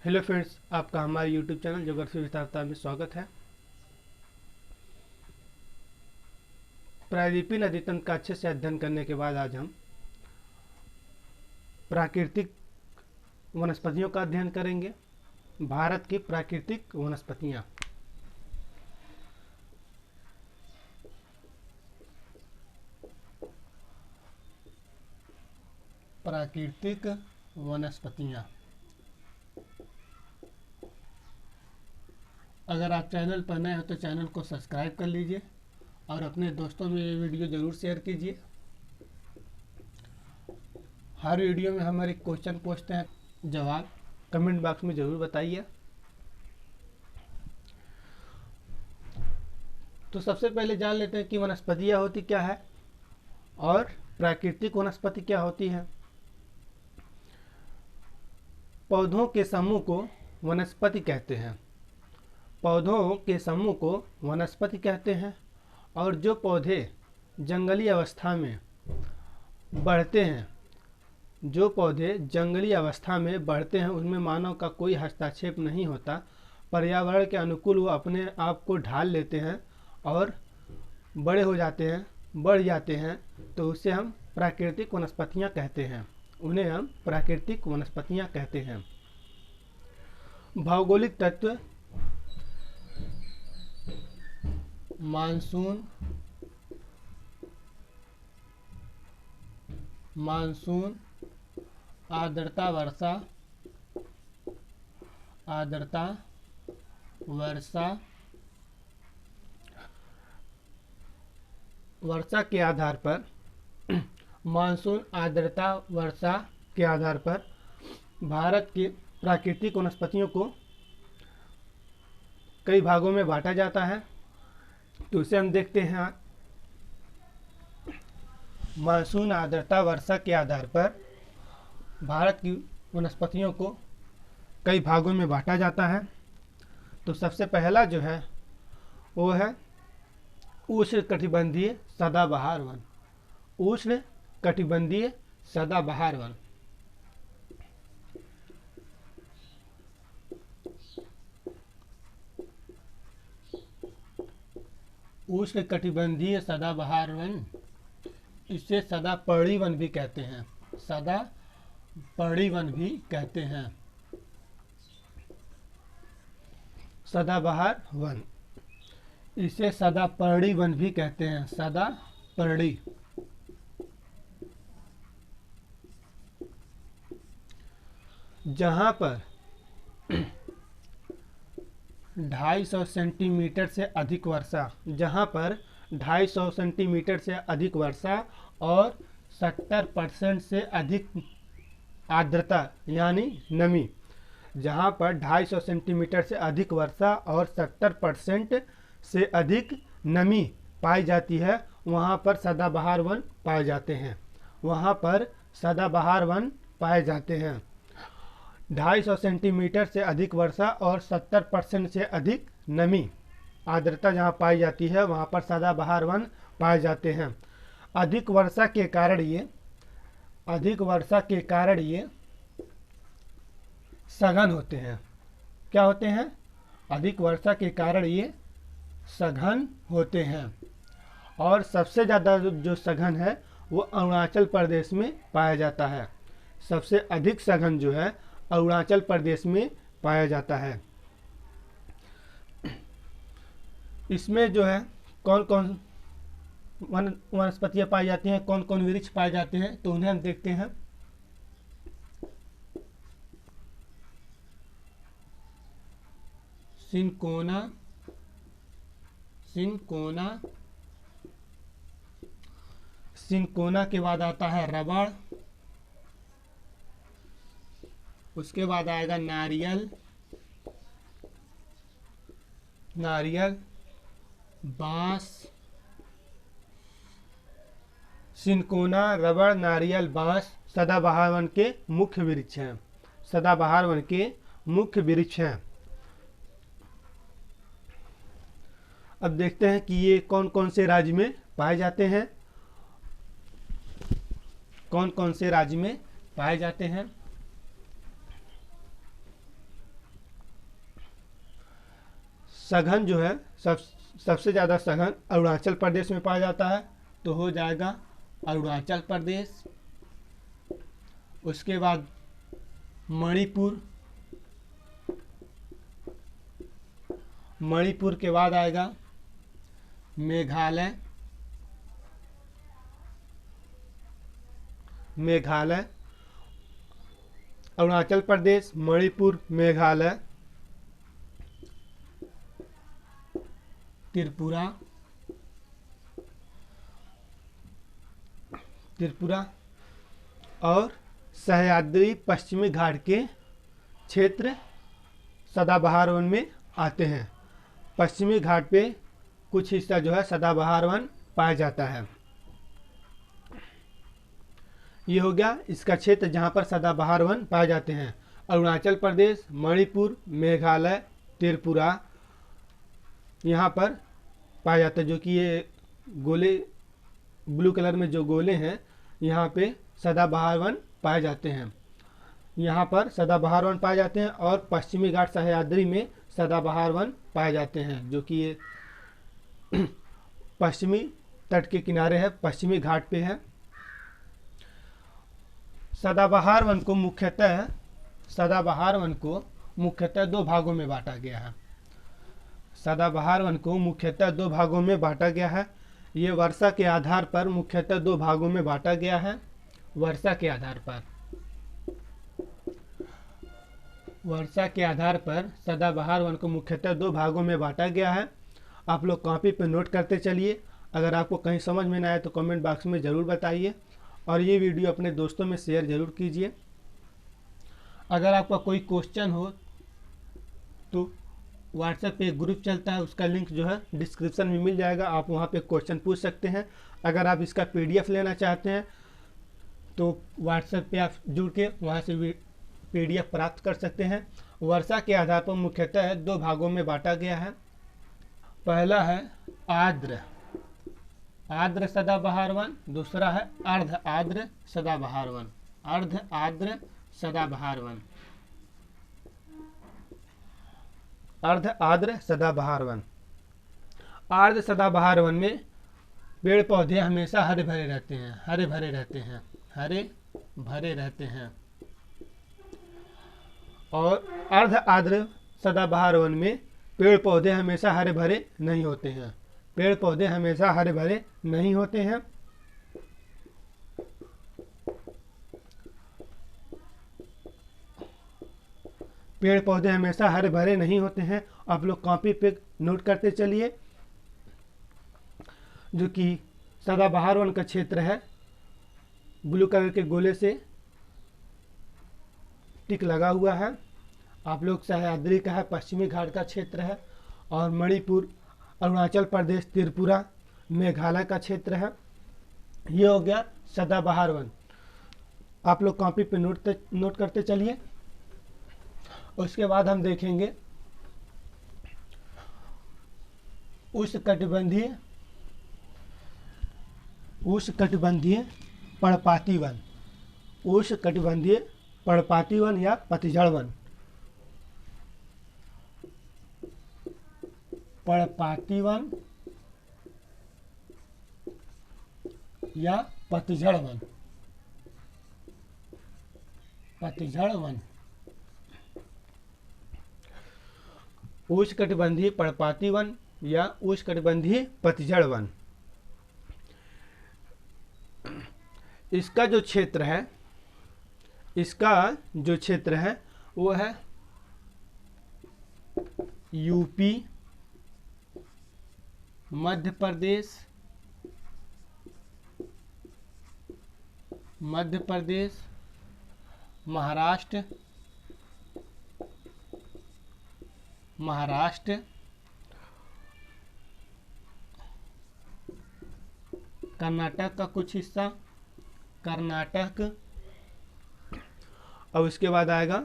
Hello friends, आपका हमारे YouTube channel geography विस्तारता में स्वागत है। प्रायद्वीपीय नदी तंत्र का अच्छे से अध्ययन करने के बाद आज हम प्राकृतिक वनस्पतियों का अध्ययन करेंगे। भारत की प्राकृतिक वनस्पतियाँ। प्राकृतिक वनस्पतियाँ। अगर आप चैनल पर नए हो तो चैनल को सब्सक्राइब कर लीजिए और अपने दोस्तों में ये वीडियो ज़रूर शेयर कीजिए। हर वीडियो में हम एक क्वेश्चन पूछते हैं, जवाब कमेंट बॉक्स में ज़रूर बताइए। तो सबसे पहले जान लेते हैं कि वनस्पतियाँ होती क्या है और प्राकृतिक वनस्पति क्या होती है। पौधों के समूह को वनस्पति कहते हैं। पौधों के समूह को वनस्पति कहते हैं और जो पौधे जंगली अवस्था में बढ़ते हैं उनमें मानव का कोई हस्तक्षेप नहीं होता। पर्यावरण के अनुकूल वो अपने आप को ढाल लेते हैं और बढ़ जाते हैं, तो उसे हम प्राकृतिक वनस्पतियां कहते हैं। उन्हें हम प्राकृतिक वनस्पतियां कहते हैं। भौगोलिक तत्व मानसून, आर्द्रता, वर्षा के आधार पर मानसून, आर्द्रता, वर्षा के आधार पर भारत की प्राकृतिक वनस्पतियों को कई भागों में बांटा जाता है। तो उसे हम देखते हैं। मानसून, आर्द्रता, वर्षा के आधार पर भारत की वनस्पतियों को कई भागों में बांटा जाता है। तो सबसे पहला जो है वो है उष्णकटिबंधीय सदाबहार वन। उष्णकटिबंधीय सदाबहार वन। उष्णकटिबंधीय सदाबहार वन, इसे सदापर्णी वन भी कहते हैं। सदापर्णी वन भी कहते हैं। सदाबहार वन, इसे सदापर्णी वन भी कहते हैं। सदापर्णी। जहाँ पर 250 सेंटीमीटर से अधिक वर्षा और 70% से अधिक आर्द्रता यानी नमी। जहाँ पर 250 सेंटीमीटर से अधिक वर्षा और 70% से अधिक नमी पाई जाती है, वहाँ पर सदाबहार वन पाए जाते हैं। 250 सेंटीमीटर से अधिक वर्षा और 70% से अधिक नमी आर्द्रता जहाँ पाई जाती है, वहाँ पर सदाबहार वन पाए जाते हैं। अधिक वर्षा के कारण ये सघन होते हैं। क्या होते हैं? अधिक वर्षा के कारण ये सघन होते हैं। और सबसे ज़्यादा जो सघन है वो अरुणाचल प्रदेश में पाया जाता है। सबसे अधिक सघन जो है अरुणाचल प्रदेश में पाया जाता है। इसमें जो है कौन कौन वनस्पतियाँ पाई जाती हैं, कौन कौन वृक्ष पाए जाते हैं, तो उन्हें हम देखते हैं। सिनकोना के बाद आता है रबड़, उसके बाद आएगा नारियल, बांस। सिनकोना, रबड़, नारियल, बांस सदाबहार वन के मुख्य वृक्ष हैं। अब देखते हैं कि ये कौन कौन से राज्य में पाए जाते हैं। सघन जो है सबसे ज़्यादा सघन अरुणाचल प्रदेश में पाया जाता है, तो हो जाएगा अरुणाचल प्रदेश। उसके बाद मणिपुर, मणिपुर के बाद आएगा मेघालय, मेघालय, अरुणाचल प्रदेश, मणिपुर, मेघालय, त्रिपुरा, त्रिपुरा और सह्याद्री पश्चिमी घाट के क्षेत्र सदाबहार वन में आते हैं। पश्चिमी घाट पे कुछ हिस्सा जो है सदाबहार वन पाया जाता है। ये हो गया इसका क्षेत्र जहाँ पर सदाबहार वन पाए जाते हैं। अरुणाचल प्रदेश, मणिपुर, मेघालय, त्रिपुरा यहाँ पर पाया जाता है। जो कि ये गोले ब्लू कलर में जो गोले हैं यहाँ पे सदाबहार वन पाए जाते हैं। यहाँ पर सदाबहार वन पाए जाते हैं और पश्चिमी घाट सह्याद्री में सदाबहार वन पाए जाते हैं, जो कि ये पश्चिमी तट के किनारे है, पश्चिमी घाट पे है। सदाबहार वन को मुख्यतः दो भागों में बांटा गया है। सदाबहार वन को मुख्यतः दो भागों में बांटा गया है। ये वर्षा के आधार पर मुख्यतः दो भागों में बांटा गया है। वर्षा के आधार पर सदाबहार वन को मुख्यतः दो भागों में बांटा गया है। आप लोग कॉपी पे नोट करते चलिए। अगर आपको कहीं समझ में ना आए तो कमेंट बॉक्स में ज़रूर बताइए और ये वीडियो अपने दोस्तों में शेयर ज़रूर कीजिए। अगर आपका कोई क्वेश्चन हो तो व्हाट्सएप पे एक ग्रुप चलता है, उसका लिंक जो है डिस्क्रिप्शन में मिल जाएगा, आप वहाँ पे क्वेश्चन पूछ सकते हैं। अगर आप इसका PDF लेना चाहते हैं तो व्हाट्सएप पे आप जुड़ के वहाँ से PDF प्राप्त कर सकते हैं। वर्षा के आधार पर मुख्यतः दो भागों में बांटा गया है। पहला है आर्द्र सदाबहार वन, दूसरा है अर्ध आर्द्र सदाबहार वन। अर्ध आर्द्र सदाबहार वन, अर्ध आर्द्र सदाबहार वन। आर्द्र सदाबहार वन में पेड़ पौधे हमेशा हरे भरे रहते हैं, हरे भरे रहते हैं। और अर्ध आर्द्र सदाबहार वन में पेड़ पौधे हमेशा हरे भरे नहीं होते हैं। पेड़ पौधे हमेशा हरे भरे नहीं होते हैं। पेड़ पौधे हमेशा हरे भरे नहीं होते हैं। आप लोग कॉपी पे नोट करते चलिए। जो कि सदाबहार वन का क्षेत्र है, ब्लू कलर के गोले से टिक लगा हुआ है। आप लोग सह्याद्री का है, पश्चिमी घाट का क्षेत्र है। और मणिपुर, अरुणाचल प्रदेश, त्रिपुरा, मेघालय का क्षेत्र है। ये हो गया सदाबहार वन। आप लोग कॉपी पे नोट करते चलिए। उसके बाद हम देखेंगे उष्णकटिबंधीय पर्णपाती वन। उष्णकटिबंधीय पर्णपाती वन या पतझड़ वन। पर्णपाती वन या पतझड़ वन। उष्णकटिबंधीय पर्णपाती वन या उष्णकटिबंधीय पतझड़ वन। इसका जो क्षेत्र है वो है यूपी, मध्य प्रदेश, महाराष्ट्र, कर्नाटक का कुछ हिस्सा, और उसके बाद आएगा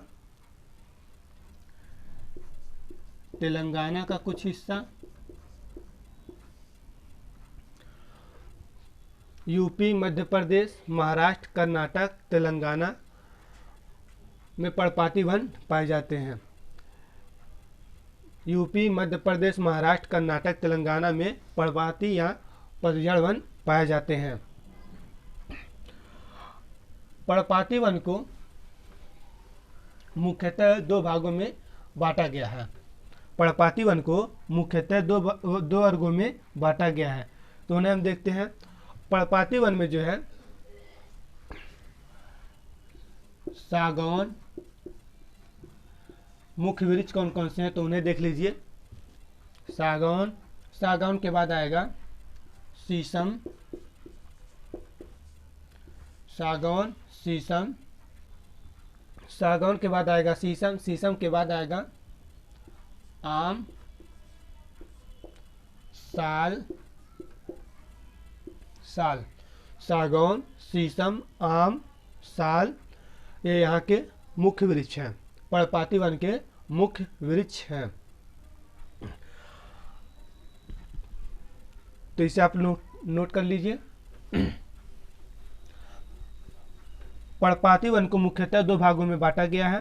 तेलंगाना का कुछ हिस्सा। यूपी, मध्य प्रदेश, महाराष्ट्र, कर्नाटक, तेलंगाना में पर्णपाती वन पाए जाते हैं। यूपी, मध्य प्रदेश, महाराष्ट्र, कर्नाटक, तेलंगाना में पर्णपाती या पतझड़ वन पाए जाते हैं। पर्णपाती वन को मुख्यतः दो भागों में बांटा गया है। पर्णपाती वन को मुख्यतः दो वर्गों में बांटा गया है। तो उन्हें हम देखते हैं। पर्णपाती वन में जो है सागौन मुख्य वृक्ष कौन कौन से हैं, तो उन्हें देख लीजिए। सागौन, सागौन के बाद आएगा शीशम, सागौन, शीशम, सागौन के बाद आएगा शीशम, शीशम के बाद आएगा आम, साल, साल, सागौन, शीशम, आम, साल, ये यहाँ के मुख्य वृक्ष हैं, पर्णपाती वन के मुख्य वृक्ष हैं। तो इसे आप नोट कर लीजिए। पर्णपाती वन को मुख्यतः दो भागों में बांटा गया है।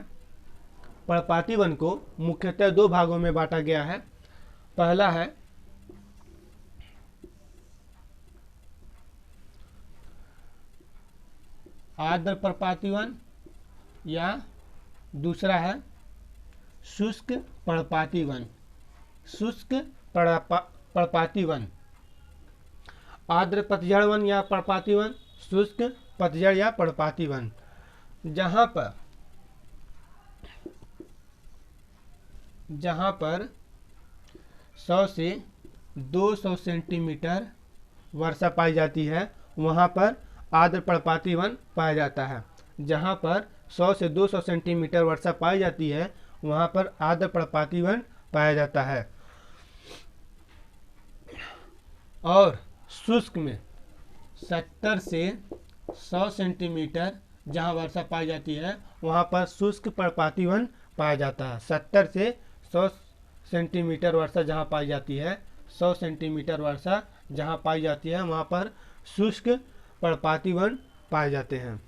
पर्णपाती वन को मुख्यतः दो भागों में बांटा गया है। पहला है आर्द्र पर्णपाती वन या दूसरा है शुष्क पर्णपाती वन। शुष्क पर्णपाती वन, आर्द्र पतझड़ वन या पर्णपाती वन, शुष्क पतझड़ या पर्णपाती वन। जहाँ पर 100 से 200 सेंटीमीटर वर्षा पाई जाती है वहाँ पर आर्द्र पर्णपाती वन पाया जाता है। जहाँ पर 100 से 200 सेंटीमीटर वर्षा पाई जाती है वहाँ पर आर्द्र पर्णपाती वन पाया जाता है। और शुष्क में 70 से 100 सेंटीमीटर जहाँ वर्षा पाई जाती है वहाँ पर शुष्क पर्णपाती वन पाया जाता है। 70 से 100 सेंटीमीटर वर्षा जहाँ पाई जाती है, 100 सेंटीमीटर वर्षा जहाँ पाई जाती है वहाँ पर शुष्क पर्णपाती वन पाए जाते हैं।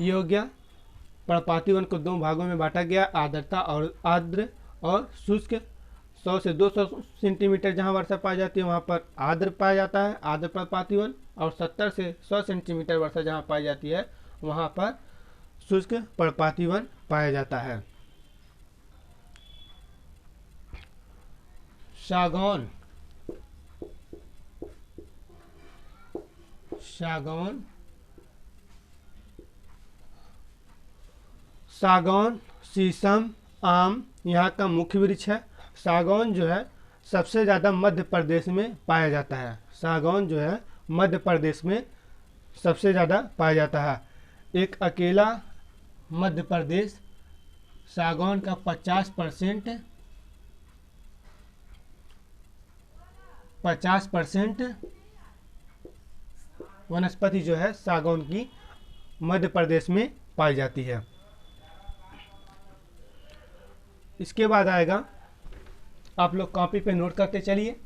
ये हो गया पर्णपाती वन को दो भागों में बांटा गया, आर्द्र और शुष्क। 100 से 200 सेंटीमीटर जहाँ वर्षा पाई जाती है वहाँ पर आर्द्र पाया जाता है, आर्द्र पर्णपाती वन। और 70 से 100 सेंटीमीटर वर्षा जहाँ पाई जाती है वहाँ पर शुष्क पर्णपाती वन पाया जाता है। सागौन, सागौन, सागौन, शीशम, आम यहाँ का मुख्य वृक्ष है। सागौन जो है सबसे ज़्यादा मध्य प्रदेश में पाया जाता है। सागौन जो है मध्य प्रदेश में सबसे ज़्यादा पाया जाता है। एक अकेला मध्य प्रदेश सागौन का 50% वनस्पति जो है सागौन की मध्य प्रदेश में पाई जाती है। इसके बाद आएगा, आप लोग कॉपी पे नोट करते चलिए।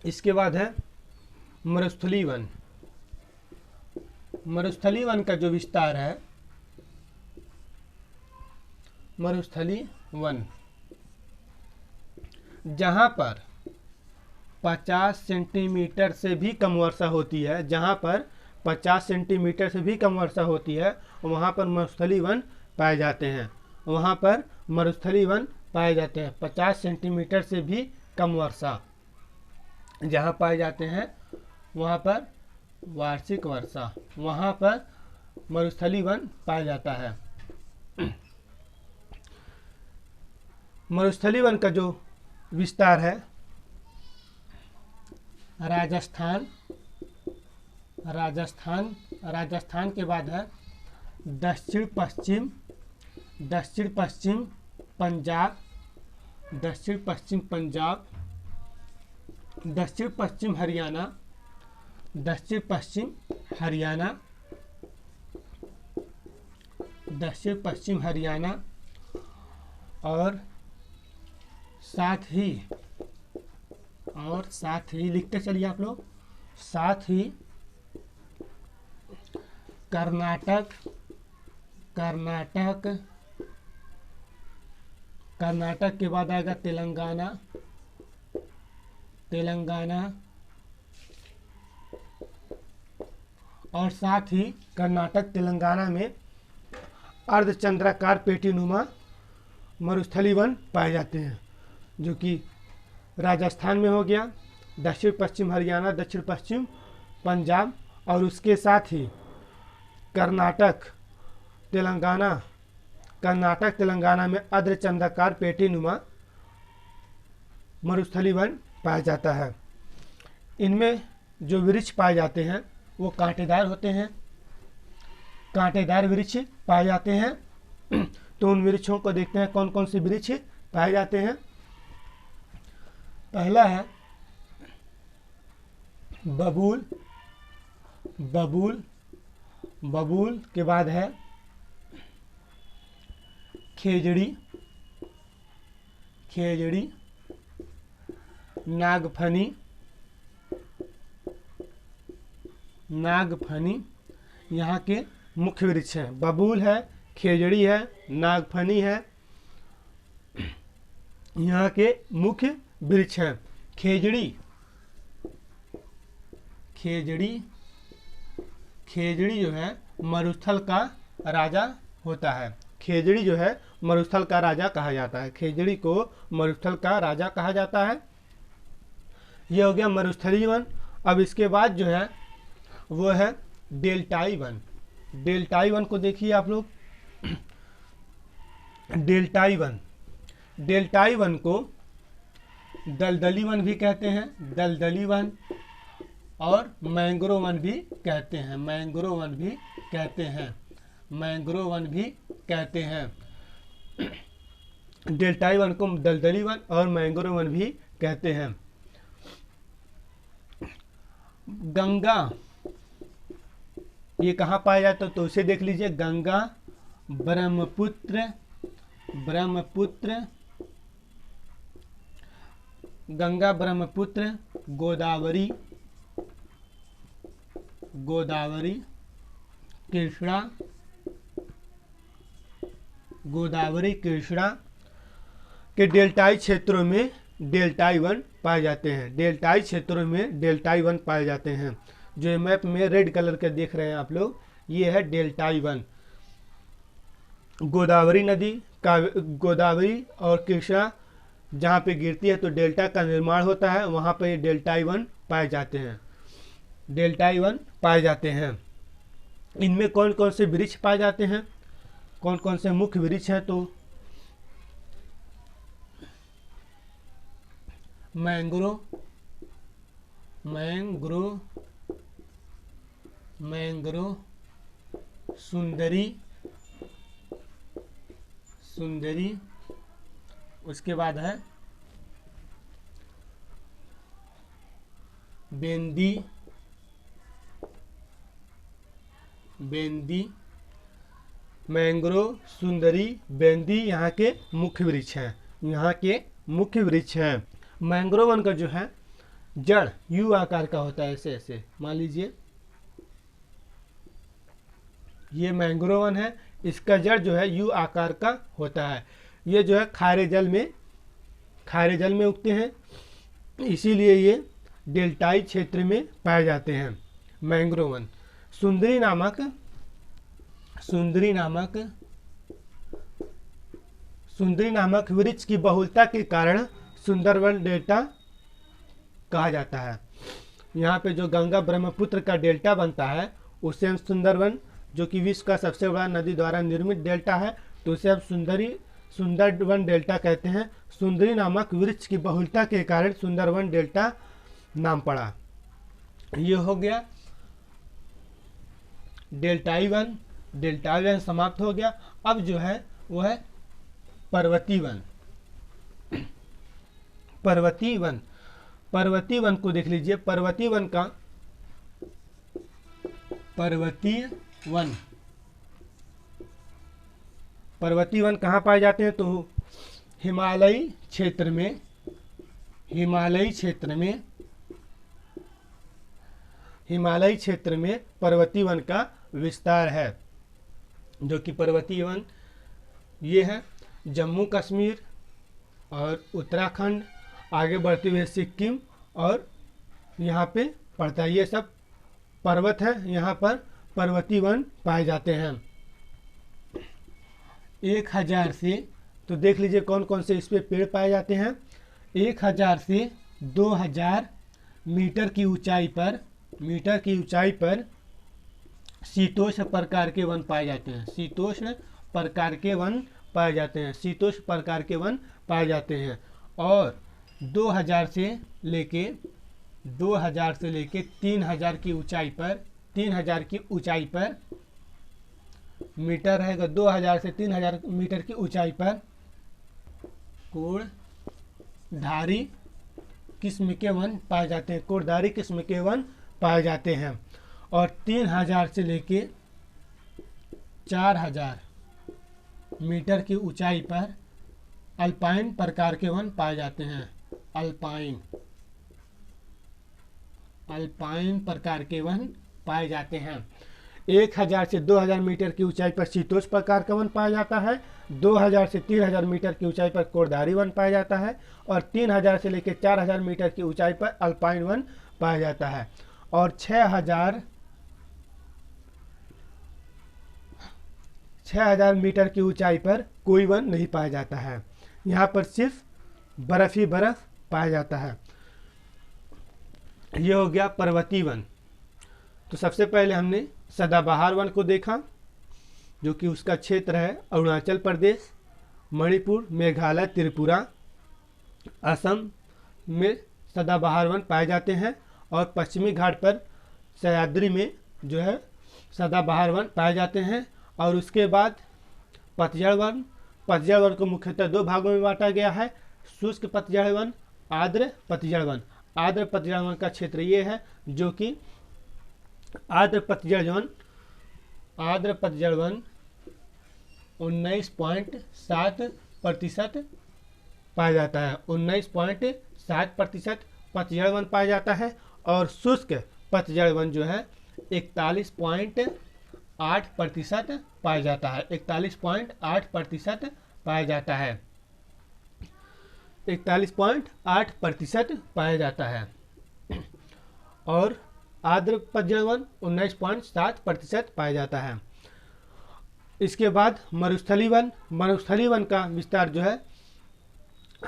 इसके बाद है मरुस्थली वन। मरुस्थली वन का जो विस्तार है, मरुस्थली वन जहाँ पर 50 सेंटीमीटर से भी कम वर्षा होती है, जहाँ पर 50 सेंटीमीटर से भी कम वर्षा होती है वहाँ पर मरुस्थली वन पाए जाते हैं। वहाँ पर मरुस्थली वन पाए जाते हैं। 50 सेंटीमीटर से भी कम वर्षा जहाँ पाए जाते हैं वहाँ पर वार्षिक वर्षा, वहाँ पर मरुस्थली वन पाया जाता है। मरुस्थली वन का जो विस्तार है, राजस्थान, राजस्थान के बाद है दक्षिण पश्चिम पंजाब, दक्षिण पश्चिम पंजाब, दक्षिण पश्चिम हरियाणा, दक्षिण पश्चिम हरियाणा, दक्षिण पश्चिम हरियाणा, और साथ ही लिखते चलिए आप लोग, साथ ही कर्नाटक कर्नाटक कर्नाटक के बाद आएगा तेलंगाना, तेलंगाना, और साथ ही कर्नाटक तेलंगाना में अर्धचंद्राकार पेटीनुमा मरुस्थलीय वन पाए जाते हैं, जो कि राजस्थान में हो गया, दक्षिण पश्चिम हरियाणा, दक्षिण पश्चिम पंजाब, और उसके साथ ही कर्नाटक तेलंगाना में अर्धचंद्राकार पेटीनुमा मरुस्थलीय वन पाया जाता है। इनमें जो वृक्ष पाए जाते हैं वो कांटेदार होते हैं, कांटेदार वृक्ष पाए जाते हैं। तो उन वृक्षों को देखते हैं कौन कौन से वृक्ष पाए जाते हैं। पहला है बबूल, बबूल, बबूल के बाद है खेजड़ी, खेजड़ी, नागफनी, नागफनी यहाँ के मुख्य वृक्ष हैं। बबूल है, खेजड़ी है, नागफनी है, यहाँ के मुख्य वृक्ष हैं। खेजड़ी, खेजड़ी, खेजड़ी जो है मरुस्थल का राजा होता है। खेजड़ी जो है मरुस्थल का राजा कहा जाता है। खेजड़ी को मरुस्थल का राजा कहा जाता है। यह हो गया मरुस्थलीय वन। अब इसके बाद जो है वो है डेल्टाई वन। डेल्टाई वन को देखिए आप लोग। डेल्टाई वन, डेल्टाई वन को दलदली वन भी कहते हैं, दलदली वन, और मैंग्रोव वन भी कहते हैं, मैंग्रोव वन भी कहते हैं, मैंग्रोव वन भी कहते हैं। डेल्टाई वन को दलदली वन और मैंग्रोव वन भी कहते हैं। गंगा, ये कहाँ पाया जाता है तो उसे देख लीजिए। गंगा, ब्रह्मपुत्र, ब्रह्मपुत्र, गंगा, ब्रह्मपुत्र, गोदावरी, गोदावरी, कृष्णा, गोदावरी, कृष्णा के डेल्टाई क्षेत्रों में डेल्टाई वन पाए जाते हैं। डेल्टाई क्षेत्रों में डेल्टाई वन पाए जाते हैं। जो मैप में रेड कलर के देख रहे हैं आप लोग, ये है डेल्टाई वन। गोदावरी नदी का, गोदावरी और कृष्णा जहाँ पे गिरती है तो डेल्टा का निर्माण होता है, वहाँ पे डेल्टाई वन पाए जाते हैं, डेल्टाई वन पाए जाते हैं। इनमें कौन कौन से वृक्ष पाए जाते हैं, कौन कौन से मुख्य वृक्ष हैं तो मैंग्रोव, मैंग्रोव, मैंग्रोव, सुंदरी, सुंदरी, उसके बाद है बेंदी, बेंदी, मैंग्रोव, सुंदरी, बेंदी यहाँ के मुख्य वृक्ष हैं, यहाँ के मुख्य वृक्ष हैं। मैंग्रोव वन का जो है जड़ यू आकार का होता है, ऐसे ऐसे मान लीजिए ये मैंग्रोव वन है, इसका जड़ जो है यू आकार का होता है। ये जो है खारे जल में उगते हैं, इसीलिए ये डेल्टाई क्षेत्र में पाए जाते हैं मैंग्रोव वन। सुंदरी नामक, सुंदरी नामक, सुंदरी नामक वृक्ष की बहुलता के कारण सुंदरवन डेल्टा कहा जाता है। यहाँ पे जो गंगा ब्रह्मपुत्र का डेल्टा बनता है उसे हम सुंदरवन, जो कि विश्व का सबसे बड़ा नदी द्वारा निर्मित डेल्टा है, तो उसे हम सुंदरवन डेल्टा कहते हैं। सुंदरी नामक वृक्ष की बहुलता के कारण सुंदरवन डेल्टा नाम पड़ा। ये हो गया डेल्टाई वन। डेल्टाई वन समाप्त हो गया। अब जो है वो है पर्वतीय वन। पर्वतीय वन, पर्वतीय वन को देख लीजिए। पर्वतीय वन का, पर्वतीय वन, पर्वतीय वन कहाँ पाए जाते हैं तो हिमालयी क्षेत्र में, हिमालयी क्षेत्र में हिमालयी क्षेत्र में पर्वतीय वन का विस्तार है, जो कि पर्वतीय वन ये है जम्मू कश्मीर और उत्तराखंड, आगे बढ़ते हुए सिक्किम और यहाँ पे पड़ता है। ये सब पर्वत है, यहाँ पर पर्वतीय वन पाए जाते हैं। 1000 से, तो देख लीजिए कौन कौन से इस पे पेड़ पाए जाते हैं। 1000 से 2000 मीटर की ऊंचाई पर शीतोष्ण प्रकार के वन पाए जाते हैं। शीतोष्ण प्रकार के वन पाए जाते हैं। शीतोष्ण प्रकार के वन पाए जाते हैं। और 2000 से लेके 3000 की ऊंचाई पर मीटर रहेगा। 2000 से 3000 मीटर की ऊंचाई पर कोड़धारी किस्म के वन पाए जाते हैं। कोड़धारी किस्म के वन पाए जाते हैं। और 3000 से लेके 4000 मीटर की ऊंचाई पर अल्पाइन प्रकार के वन पाए जाते हैं। अल्पाइन प्रकार के वन पाए जाते हैं। 1000 से 2000 मीटर की ऊंचाई पर शीतोष्ण प्रकार का वन पाया जाता है। 2000 से 3000 मीटर की ऊंचाई पर कोड़धारी वन पाया जाता है। और 3000 से लेकर 4000 मीटर की ऊंचाई पर अल्पाइन वन पाया जाता है। और 6000 मीटर की ऊंचाई पर कोई वन नहीं पाया जाता है। यहाँ पर सिर्फ बर्फ ही बर्फ पाया जाता है। ये हो गया पर्वतीय वन। तो सबसे पहले हमने सदाबहार वन को देखा, जो कि उसका क्षेत्र है अरुणाचल प्रदेश, मणिपुर, मेघालय, त्रिपुरा, असम में सदाबहार वन पाए जाते हैं। और पश्चिमी घाट पर सह्याद्री में जो है सदाबहार वन पाए जाते हैं। और उसके बाद पतझड़ वन को मुख्यतः 2 भागों में बांटा गया है, शुष्क पतझड़ वन, आर्द्र पतझड़ वन। आर्द्र पतझड़ वन का क्षेत्र ये है, जो कि आर्द्र पतझड़ वन 19.7% पाया जाता है। 19.7% पतझड़ वन पाया जाता है। और शुष्क पतझड़ वन जो है 41.8% पाया जाता है। 41.8% पाया जाता है। 41.8% पाया जाता है। और आर्द्र पतझड़ वन 19.7% पाया जाता है। इसके बाद मरुस्थली वन का विस्तार जो है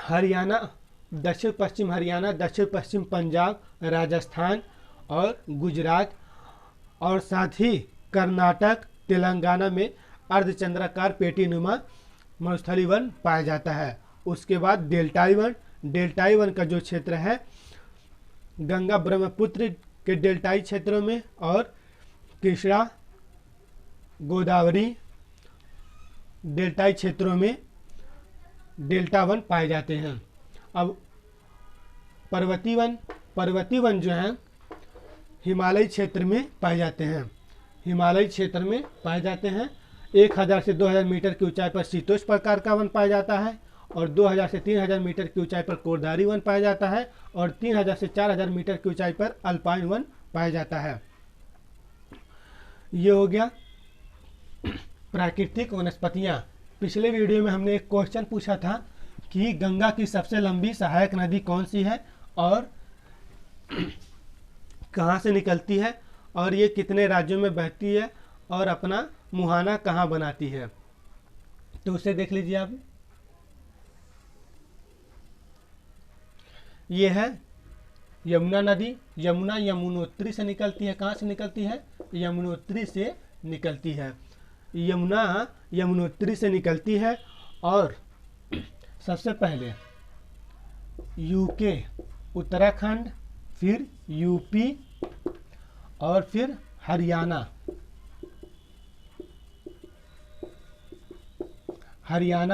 हरियाणा, दक्षिण पश्चिम हरियाणा, दक्षिण पश्चिम पंजाब, राजस्थान और गुजरात और साथ ही कर्नाटक, तेलंगाना में अर्धचंद्राकार पेटीनुमा मरुस्थली वन पाया जाता है। उसके बाद डेल्टाई वन का जो क्षेत्र है गंगा ब्रह्मपुत्र के डेल्टाई क्षेत्रों में और कृष्णा गोदावरी डेल्टाई क्षेत्रों में डेल्टा वन पाए जाते हैं। अब पर्वतीय वन जो है हिमालयी क्षेत्र में पाए जाते हैं। 1000 से 2000 मीटर की ऊंचाई पर शीतोष्ण प्रकार का वन पाया जाता है। और 2000 से 3000 मीटर की ऊंचाई पर कोड़धारी वन पाया जाता है। और 3000 से 4000 मीटर की ऊंचाई पर अल्पाइन वन पाया जाता है। ये हो गया प्राकृतिक वनस्पतियाँ। पिछले वीडियो में हमने एक क्वेश्चन पूछा था कि गंगा की सबसे लंबी सहायक नदी कौन सी है और कहाँ से निकलती है और ये कितने राज्यों में बहती है और अपना मुहाना कहाँ बनाती है। तो उसे देख लीजिए आप। ये है यमुना नदी। यमुनोत्री से निकलती है। कहाँ से निकलती है? यमुनोत्री से निकलती है। यमुना यमुनोत्री से निकलती है। और सबसे पहले यूके, उत्तराखंड, फिर यूपी और फिर हरियाणा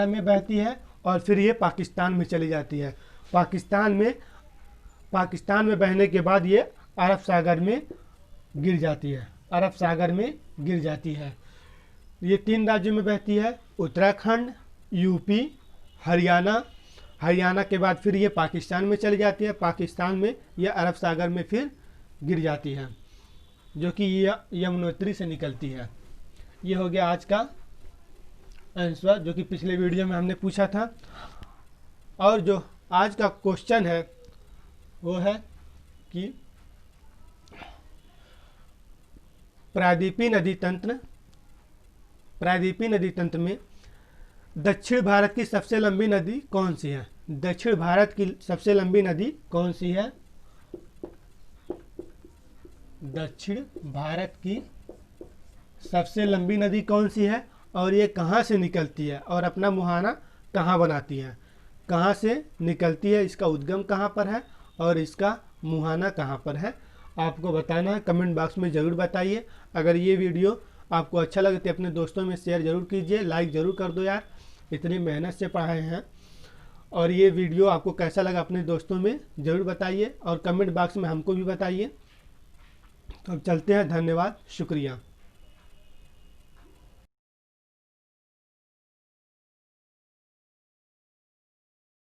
में बहती है। और फिर ये पाकिस्तान में चली जाती है। पाकिस्तान में बहने के बाद ये अरब सागर में गिर जाती है। ये 3 राज्यों में बहती है, उत्तराखंड, यूपी, हरियाणा के बाद फिर ये पाकिस्तान में चली जाती है। पाकिस्तान में ये अरब सागर में फिर गिर जाती है। जो कि यमुनोत्री से निकलती है। ये हो गया आज का आंसर जो कि पिछले वीडियो में हमने पूछा था। और जो आज का क्वेश्चन है वो है कि प्रायद्वीपीय नदी तंत्र में दक्षिण भारत की सबसे लंबी नदी कौन सी है? दक्षिण भारत की सबसे लंबी नदी कौन सी है? दक्षिण भारत की सबसे लंबी नदी कौन सी है और ये कहाँ से निकलती है और अपना मुहाना कहाँ बनाती है? कहाँ से निकलती है, इसका उद्गम कहाँ पर है और इसका मुहाना कहाँ पर है, आपको बताना है। कमेंट बॉक्स में ज़रूर बताइए। अगर ये वीडियो आपको अच्छा लगे तो अपने दोस्तों में शेयर ज़रूर कीजिए, लाइक ज़रूर कर दो यार, इतनी मेहनत से पढ़ाए हैं। और ये वीडियो आपको कैसा लगा अपने दोस्तों में ज़रूर बताइए और कमेंट बॉक्स में हमको भी बताइए। तो अब चलते हैं, धन्यवाद, शुक्रिया।